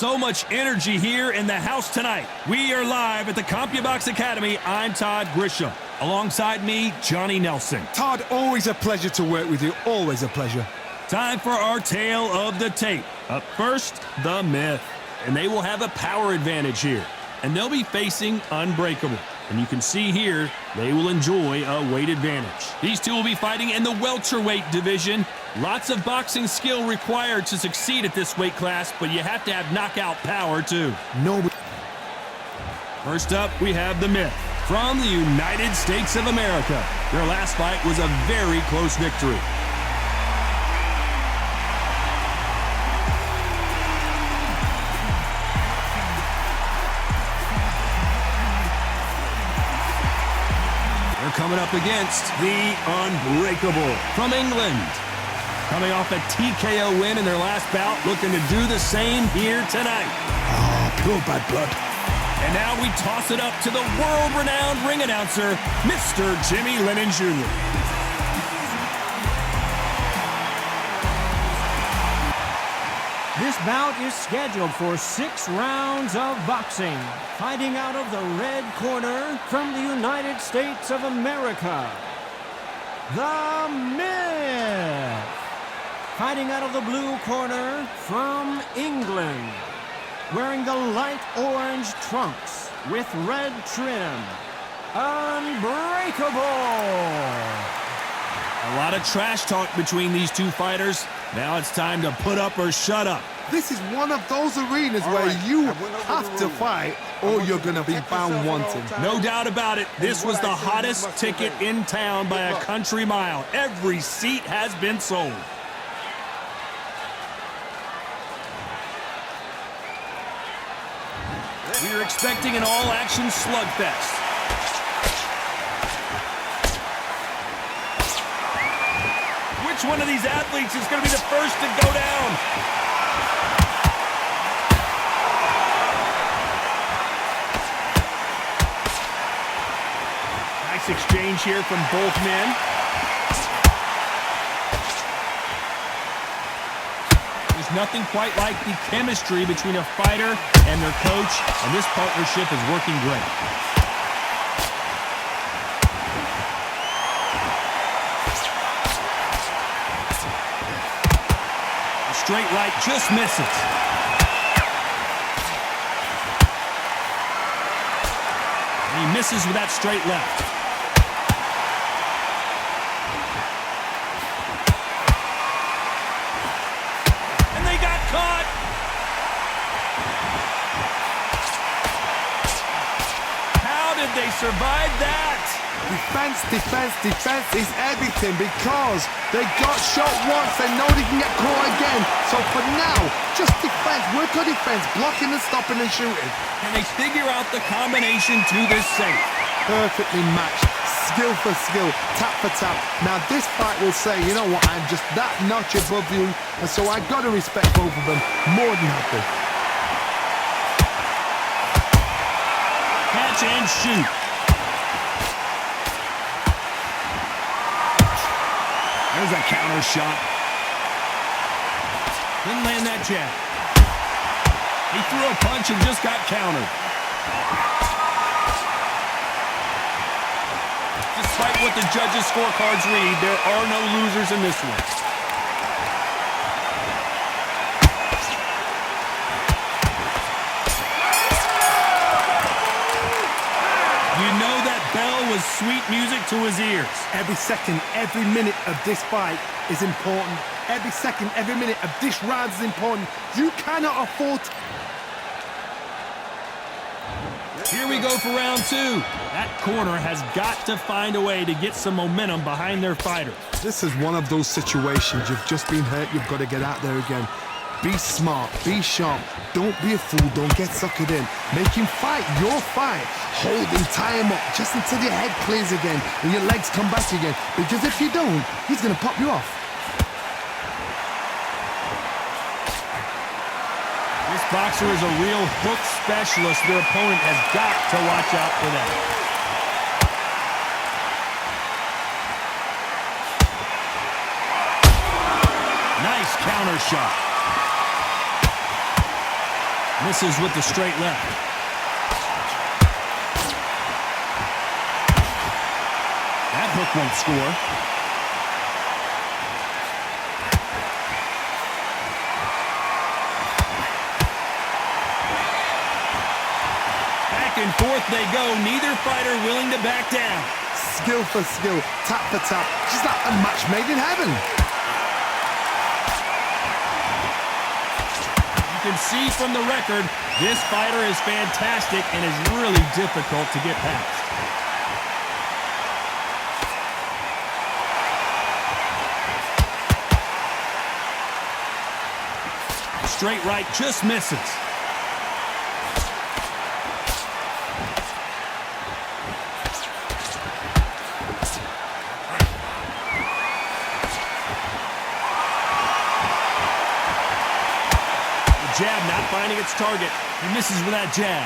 So much energy here in the house tonight. We are live at the CompuBox Academy. I'm Todd Grisham. Alongside me, Johnny Nelson. Todd, always a pleasure to work with you. Always a pleasure. Time for our tale of the tape. Up first, the Myth. And they will have a power advantage here. And they'll be facing Unbreakable. And you can see here, they will enjoy a weight advantage. These two will be fighting in the welterweight division. Lots of boxing skill required to succeed at this weight class, but you have to have knockout power too. First up, we have the Myth from the United States of America. Their last fight was a very close victory. Coming up against the Unbreakable from England. Coming off a TKO win in their last bout, looking to do the same here tonight. Pure bad blood. And now we toss it up to the world-renowned ring announcer, Mr. Jimmy Lennon Jr. This bout is scheduled for 6 rounds of boxing. Fighting out of the red corner from the United States of America, the Myth. Fighting out of the blue corner from England, wearing the light orange trunks with red trim, Unbreakable. A lot of trash talk between these two fighters. Now it's time to put up or shut up. This is one of those arenas where you have to fight or you're going to be found wanting. No doubt about it, this was the hottest ticket in town by a country mile. Every seat has been sold. We're expecting an all-action slugfest. Which one of these athletes is going to be the first to go down? Nice exchange here from both men. There's nothing quite like the chemistry between a fighter and their coach, and this partnership is working great. Straight right just misses. And he misses with that straight left. And they got caught. How did they survive that? Defense, defense, defense is everything because they got shot once, they know they can get caught again. So for now, just defense, work on defense, blocking and stopping and shooting. And they figure out the combination to this safe. Perfectly matched, skill for skill, tap for tap. Now this fight will say, you know what, I'm just that notch above you, and so I got to respect both of them more than happy. Catch and shoot. There's a counter shot. Didn't land that jab. He threw a punch and just got countered. Despite what the judges' scorecards read, there are no losers in this one. You know that bell was sweet music to his ears. Every second, every minute of this fight is important. Every second, every minute of this round is important. You cannot afford to... Here we go for round two. That corner has got to find a way to get some momentum behind their fighter. This is one of those situations. You've just been hurt. You've got to get out there again. Be smart. Be sharp. Don't be a fool. Don't get suckered in. Make him fight your fight. Hold him, tie him up just until your head clears again and your legs come back again. Because if you don't, he's going to pop you off. This boxer is a real hook specialist. Their opponent has got to watch out for that. Nice counter shot. Misses with the straight left. That hook won't score. Back and forth they go. Neither fighter willing to back down. Skill for skill, tap for tap. Just like a match made in heaven. You can see from the record, this fighter is fantastic and is really difficult to get past. Straight right just misses. Jab not finding its target. He misses with that jab.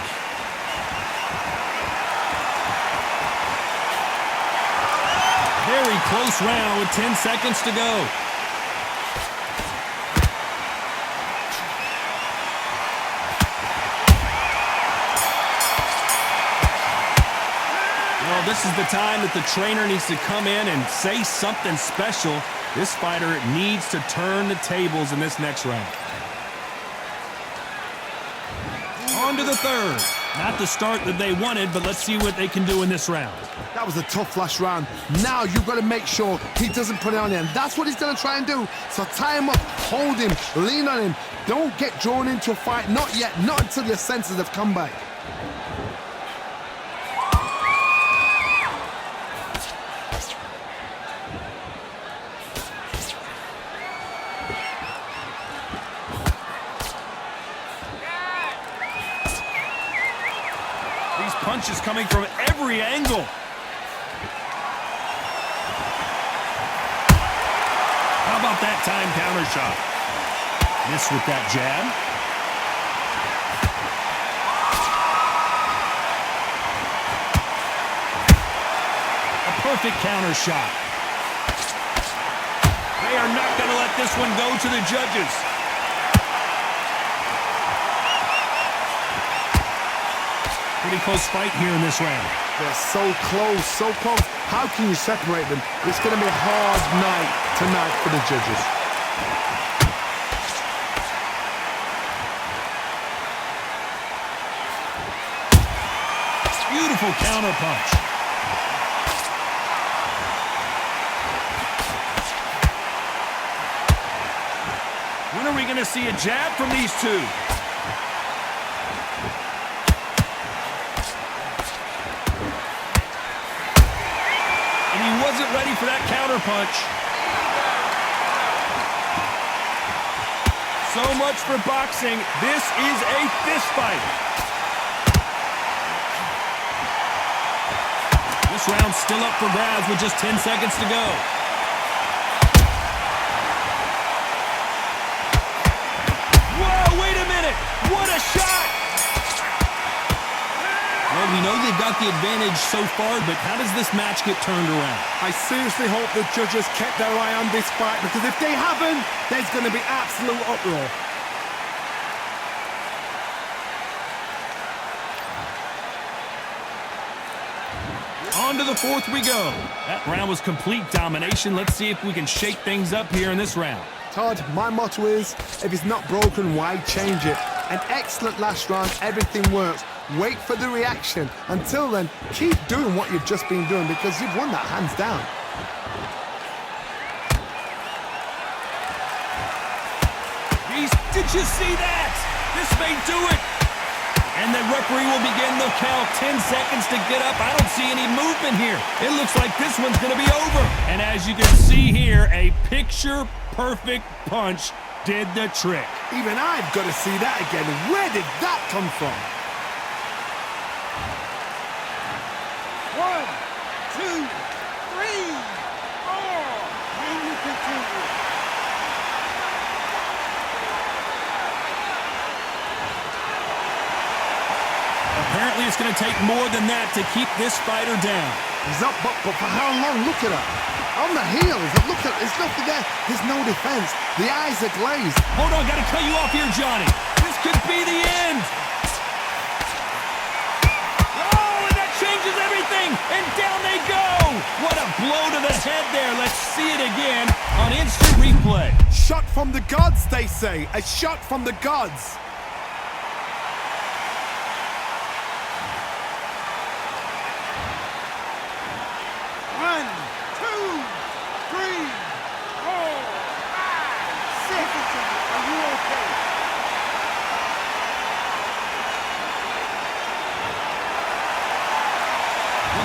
Very close round with 10 seconds to go. Well, this is the time that the trainer needs to come in and say something special. This fighter needs to turn the tables in this next round. On to the third. Not the start that they wanted, but let's see what they can do in this round. That was a tough last round. Now you've got to make sure he doesn't put it on him. That's what he's going to try and do. So tie him up, hold him, lean on him. Don't get drawn into a fight. Not yet. Not until your senses have come back. Punches coming from every angle. How about that time counter shot? Missed with that jab. A perfect counter shot. They are not going to let this one go to the judges. Pretty close fight here in this round. They're so close, so close. How can you separate them? It's going to be a hard night tonight for the judges. Beautiful counter punch. When are we going to see a jab from these two? Wasn't ready for that counter punch. So much for boxing. This is a fist fight. This round's still up for grabs with just 10 seconds to go. Whoa, wait a minute. What a shot. Well, we know they've got the advantage so far, but how does this match get turned around? I seriously hope the judges kept their eye on this fight, because if they haven't, there's going to be absolute uproar. On to the fourth we go. That round was complete domination. Let's see if we can shake things up here in this round. Todd, my motto is, if it's not broken, why change it? An excellent last round, everything works. Wait for the reaction. Until then, keep doing what you've just been doing, because you've won that hands down. Did you see that? This may do it. And the referee will begin the count. 10 seconds to get up. I don't see any movement here. It looks like this one's going to be over. And as you can see here, a picture-perfect punch did the trick. Even I've got to see that again. Where did that come from? 1, 2, 3, 4. And you continue. Apparently it's going to take more than that to keep this fighter down. He's up, but for how long? Look at her. On the heels. Look at, there's nothing there. There's no defense. The eyes are glazed. Hold on, got to cut you off here, Johnny. This could be the end. Oh, and that changes everything. And down they go. What a blow to the head there. Let's see it again on instant replay. Shot from the gods, they say. A shot from the gods.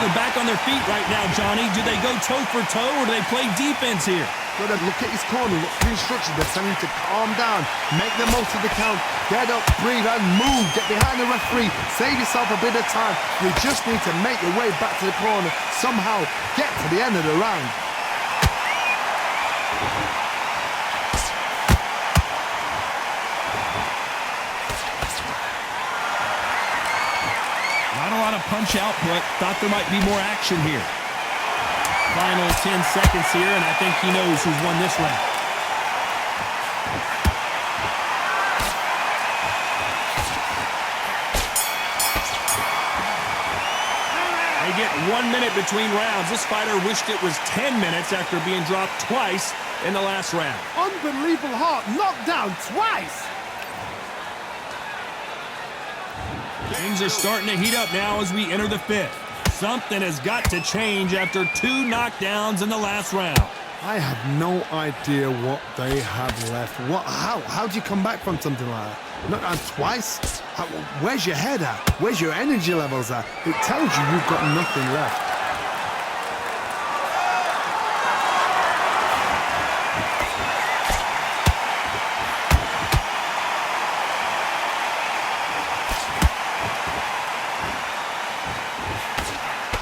They're back on their feet right now, Johnny. Do they go toe for toe or do they play defense here? Got to look at his corner, look for the instructions. They're telling him to calm down, make the most of the count, get up, breathe, and move. Get behind the referee, save yourself a bit of time. You just need to make your way back to the corner, somehow get to the end of the round. Not a lot of punch output. Thought there might be more action here. Final 10 seconds here, and I think he knows who's won this round. They get 1 minute between rounds. This fighter wished it was 10 minutes after being dropped twice in the last round. Unbelievable heart, knocked down twice. Things are starting to heat up now as we enter the fifth. Something has got to change after 2 knockdowns in the last round. I have no idea what they have left. How do you come back from something like that? Knocked down twice? Where's your head at? Where's your energy levels at? It tells you you've got nothing left.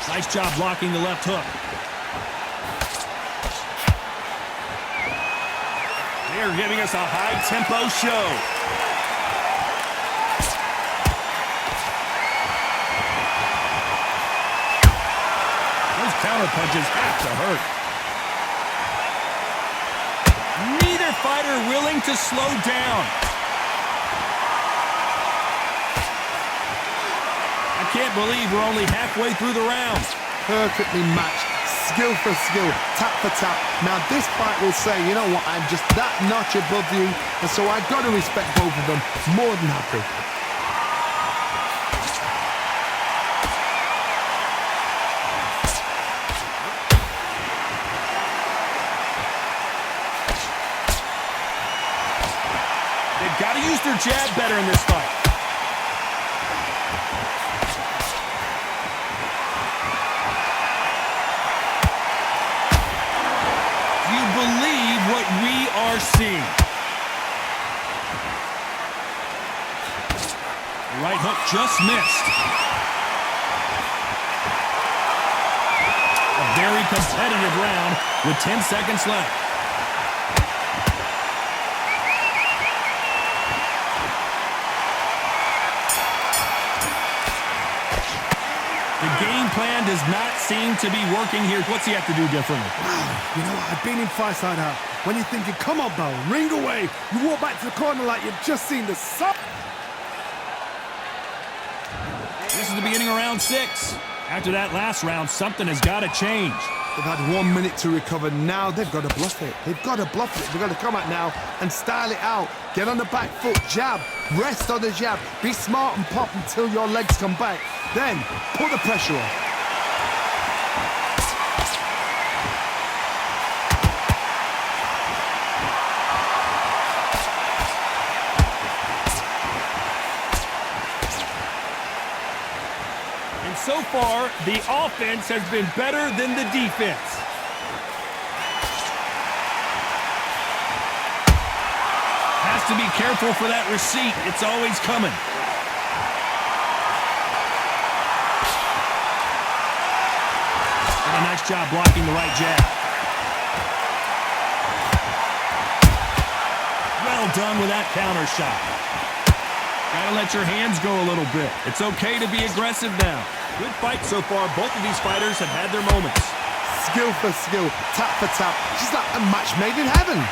Nice job blocking the left hook. They're giving us a high-tempo show. Those counter punches have to hurt. Neither fighter willing to slow down. I can't believe we're only halfway through the round. Perfectly matched, skill for skill, tap for tap. Now this fight will say, you know what, I'm just that notch above you, and so I've got to respect both of them. More than happy. They've got to use their jab better in this fight. Believe what we are seeing. The right hook just missed. A very competitive round with 10 seconds left. The game plan does not seem to be working here. What's he have to do differently? You know what? I've been in fights like that. When you're thinking, come on, Bell, ring away. You walk back to the corner like you've just seen the sun. This is the beginning of round 6. After that last round, something has got to change. They've had 1 minute to recover. Now they've got to bluff it. They've got to bluff it. They've got to come out now and style it out. Get on the back foot, jab, rest on the jab. Be smart and pop until your legs come back. Then put the pressure on. And so far, the offense has been better than the defense. Has to be careful for that receipt. It's always coming. Did a nice job blocking the right jab. Well done with that counter shot. Gotta let your hands go a little bit. It's okay to be aggressive now. Good fight so far. Both of these fighters have had their moments. Skill for skill, tap for tap. Just like a match made in heaven.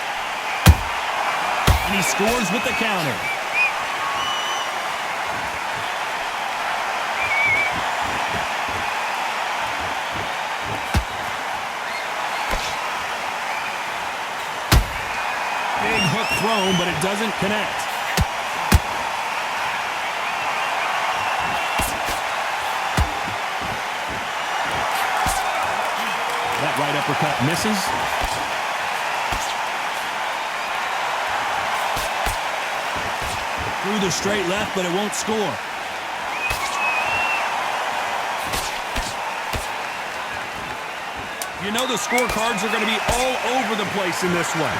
And he scores with the counter. thrown, but it doesn't connect. That right uppercut misses. Through the straight left, but it won't score. You know the scorecards are going to be all over the place in this one.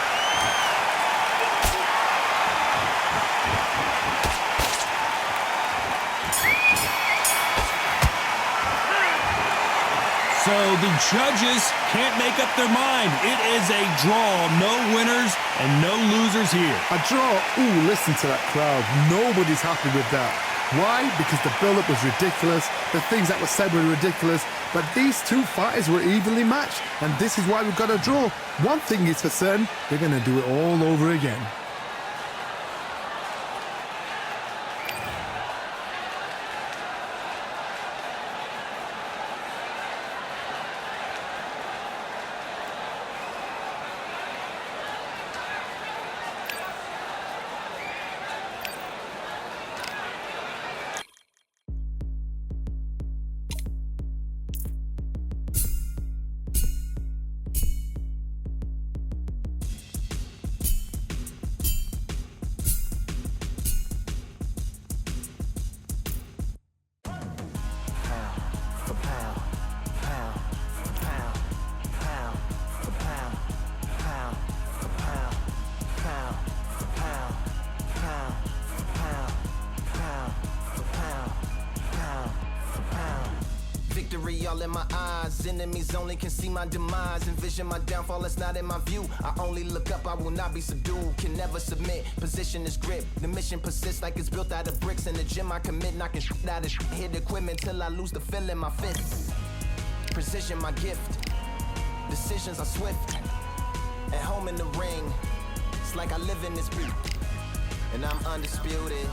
So the judges can't make up their mind. It is a draw. No winners and no losers here. A draw? Ooh, listen to that crowd. Nobody's happy with that. Why? Because the build-up was ridiculous. The things that were said were ridiculous. But these two fighters were evenly matched. And this is why we've got a draw. One thing is for certain, they're going to do it all over again. Victory all in my eyes. Enemies only can see my demise. Envision my downfall, it's not in my view. I only look up, I will not be subdued. Can never submit, position is grip. The mission persists like it's built out of bricks. In the gym I commit, knocking shit out of shit. Hit equipment till I lose the feel in my fists. Precision my gift. Decisions are swift. At home in the ring, it's like I live in this beat. And I'm undisputed.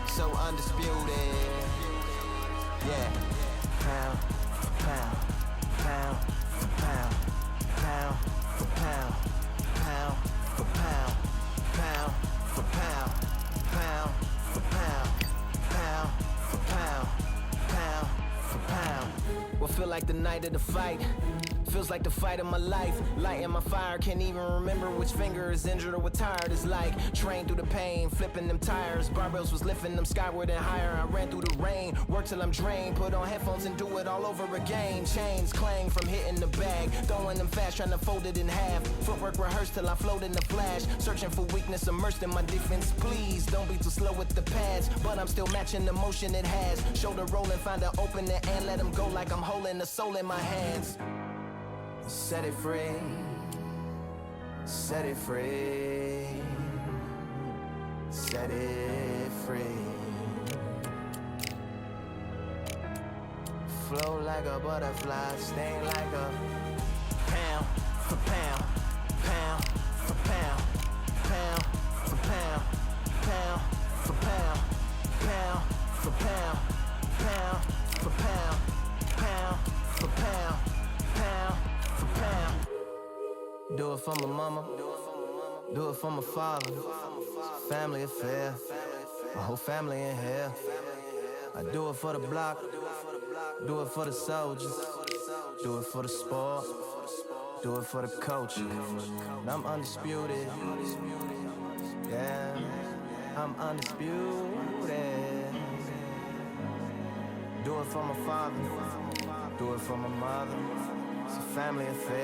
So undisputed. Yeah. Pound for pound, pound for pound, pound for pound, pound for pound, pound for pound, pound for pound, pound for pound, pound for pound. What feel like the night of the fight? Feels like the fight of my life. Lighting my fire, can't even remember which finger is injured or what tired is like. Train through the pain, flipping them tires. Barbells was lifting them skyward and higher. I ran through the rain, work till I'm drained. Put on headphones and do it all over again. Chains clang from hitting the bag. Throwing them fast, trying to fold it in half. Footwork rehearsed till I float in the flash. Searching for weakness, immersed in my defense. Please, don't be too slow with the pads. But I'm still matching the motion it has. Shoulder rolling, find an opening and let them go like I'm holding the soul in my hands. Set it free, set it free, set it free. Flow like a butterfly, sting like a pound for pound, pound for pound, pound for pound, pound for pound, pound for pound, pound for pound, pound for pound, pound. Do it for my mama, do it for my father. It's a family affair, my whole family in here. I do it for the block, do it for the soldiers, do it for the sport, do it for the coach. And I'm undisputed, yeah, I'm undisputed. Do it for my father, do it for my mother. It's a family affair.